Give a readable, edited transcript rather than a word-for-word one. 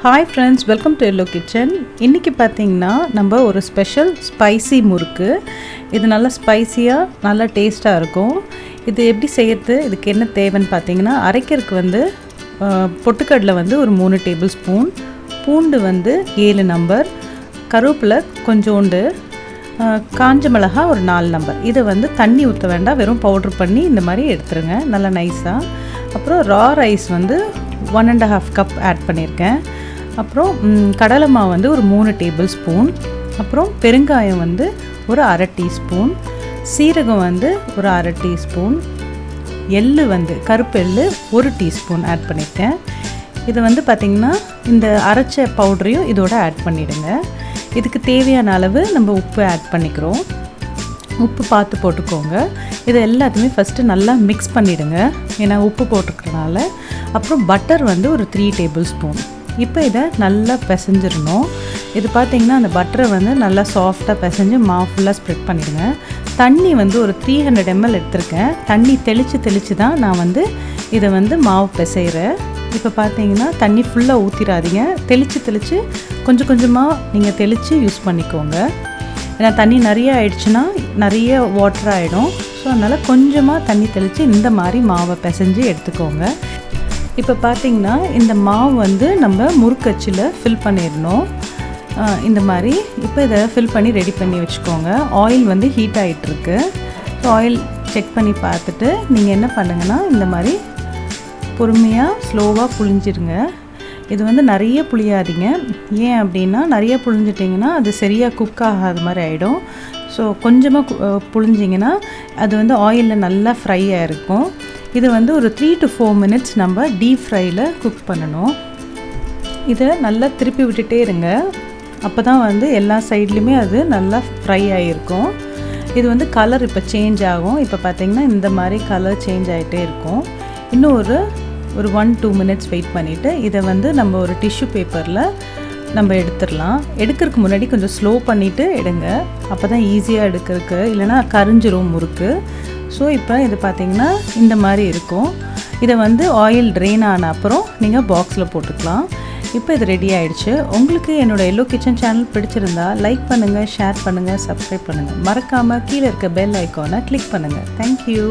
Hi friends, welcome to Yellow Kitchen. இன்னைக்கு பாத்தீங்கன்னா நம்ம ஒரு ஸ்பெஷல் ஸ்பைசி முறுக்கு. இது நல்ல ஸ்பைசியா நல்ல டேஸ்டா இருக்கும். இது எப்படி செய்யறது? இதுக்கு என்ன தேவைன்னு பாத்தீங்கன்னா அரைக்கிறதுக்கு வந்து பொட்டுக்கடலை வந்து ஒரு 3 டேபிள் ஸ்பூன், பூண்டு வந்து 7 நம்பர், கருவேப்பிலை கொஞ்சோண்டு, காஞ்ச மிளகாய் ஒரு 4 நம்பர். இதை வந்து தண்ணி ஊற்ற வேண்டாம், வெறும் பவுடர் பண்ணி இந்த மாதிரி எடுத்துருங்க நல்லா நைஸாக. அப்புறம் ரா ரைஸ் வந்து 1.5 கப் ஆட் பண்ணியிருக்கேன். அப்புறம் கடலை மாவு வந்து ஒரு 3 டேபிள் ஸ்பூன், அப்புறம் பெருங்காயம் வந்து ஒரு அரை டீஸ்பூன், சீரகம் வந்து ஒரு அரை டீஸ்பூன், எள்ளு வந்து கருப்பு எள்ளு 1 டீஸ்பூன் ஆட் பண்ணியிருக்கேன். இதை வந்து பார்த்திங்கன்னா இந்த அரைச்ச பவுடரையும் இதோட ஆட் பண்ணிவிடுங்க. இதுக்கு தேவையான அளவு நம்ம உப்பு ஆட் பண்ணிக்கிறோம். உப்பு பார்த்து போட்டுக்கோங்க. இதை எல்லாத்தையுமே ஃபஸ்ட்டு நல்லா மிக்ஸ் பண்ணிவிடுங்க, ஏன்னா உப்பு போட்டுக்கிறனால. அப்புறம் பட்டர் வந்து ஒரு 3 டேபிள் ஸ்பூன். இப்போ இதை நல்லா பிசைஞ்சிடணும். இது பார்த்திங்கன்னா அந்த பட்டரை வந்து நல்லா சாஃப்டாக பிசைஞ்சு மாவு ஃபுல்லாக ஸ்ப்ரெட் பண்ணிவிடுங்க. தண்ணி வந்து ஒரு 300 ml எடுத்திருக்கேன். தண்ணி தெளித்து தான் நான் வந்து இதை வந்து மாவு பிசைகிறேன். இப்போ பார்த்தீங்கன்னா தண்ணி ஃபுல்லாக ஊற்றிடாதீங்க, தெளித்து கொஞ்சம் கொஞ்சமாக நீங்கள் தெளித்து யூஸ் பண்ணிக்கோங்க. ஏன்னா தண்ணி நிறைய ஆயிடுச்சுன்னா நிறைய வாட்டர் ஆகிடும். ஸோ அதனால் கொஞ்சமாக தண்ணி தெளித்து இந்த மாதிரி மாவை பிசைஞ்சு எடுத்துக்கோங்க. இப்போ பார்த்திங்கன்னா இந்த மாவு வந்து நம்ம முறுக்கச்சில் ஃபில் பண்ணிடணும் இந்த மாதிரி. இப்போ இதை ஃபில் பண்ணி ரெடி பண்ணி வச்சுக்கோங்க. ஆயில் வந்து ஹீட் ஆகிட்டுருக்கு. ஸோ ஆயில் செக் பண்ணி பார்த்துட்டு நீங்கள் என்ன பண்ணுங்கன்னா இந்த மாதிரி பொறுமையாக ஸ்லோவாக புழிஞ்சிருங்க. இது வந்து நிறைய புளியாதீங்க. ஏன் அப்படின்னா நிறைய புழிஞ்சிட்டிங்கன்னா அது சரியாக குக் ஆகாத மாதிரி ஆகிடும். ஸோ கொஞ்சமாக புழிஞ்சிங்கன்னா அது வந்து ஆயிலில் நல்லா ஃப்ரை ஆகிருக்கும். இது வந்து ஒரு 3 to 4 minutes நம்ம டீப் ஃப்ரையில் குக் பண்ணணும். இதை நல்லா திருப்பி விட்டுட்டே இருங்க, அப்போ தான் வந்து எல்லா சைட்லேயுமே அது நல்லா ஃப்ரை ஆகிருக்கும். இது வந்து கலர் இப்போ சேஞ்ச் ஆகும். இப்போ பார்த்திங்கன்னா இந்த மாதிரி கலர் சேஞ்ச் ஆகிட்டே இருக்கும். இன்னும் ஒரு 1-2 minutes வெயிட் பண்ணிவிட்டு இதை வந்து நம்ம ஒரு டிஷ்யூ பேப்பரில் நம்ம எடுத்துடலாம். எடுக்கிறதுக்கு முன்னாடி கொஞ்சம் ஸ்லோ பண்ணிவிட்டு எடுங்க, அப்போ தான் ஈஸியாக எடுக்கிறதுக்கு, இல்லைனா கரிஞ்சிரும் முறுக்கு. ஸோ இப்போ இது பார்த்திங்கன்னா இந்த மாதிரி இருக்கும். இதை வந்து ஆயில் ட்ரெயின் ஆன அப்புறம் நீங்கள் பாக்ஸில் போட்டுக்கலாம். இப்போ இது ரெடி ஆகிடுச்சு. உங்களுக்கு என்னோடய எல்லோ கிச்சன் சேனல் பிடிச்சிருந்தா லைக் பண்ணுங்கள், ஷேர் பண்ணுங்கள், சப்ஸ்கிரைப் பண்ணுங்கள். மறக்காமல் கீழே இருக்க பெல் ஐக்கானை கிளிக் பண்ணுங்கள். தேங்க்யூ.